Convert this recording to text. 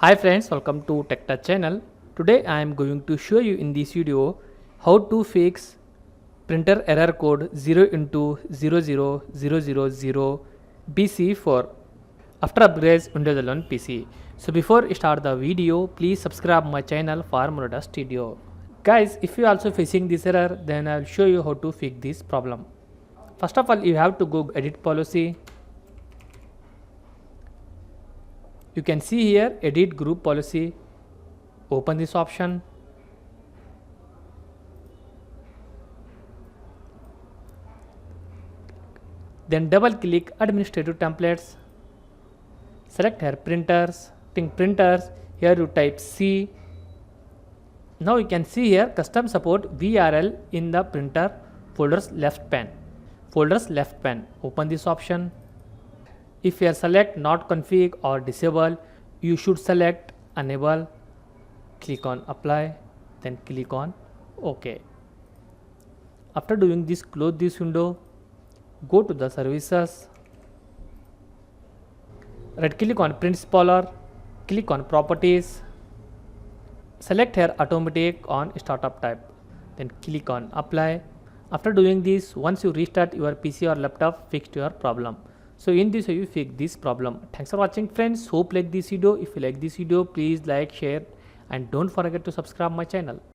Hi friends, welcome to Tech Touch channel. Today I am going to show you in this video how to fix printer error code 0x00000bc4 after upgrades Windows 11 PC. So before I start the video, please subscribe my channel for more video. Guys, if you are also facing this error, then I will show you how to fix this problem. First of all, you have to go edit policy. You can see here edit group policy. Open this option. Then double click administrative templates. Select here printers. Think printers. Here you type C. Now you can see here custom support VRL in the printer folders left pane. Open this option. If you select not config or disable, you should select enable. Click on apply, then click on OK. After doing this, close this window, go to the services, right click on print spoiler, click on properties, select here automatic on startup type, then click on apply. After doing this, once you restart your PC or laptop, fixed your problem. So in this way you fix this problem. Thanks for watching friends. Hope like this video. If you like this video, please like, share and don't forget to subscribe my channel.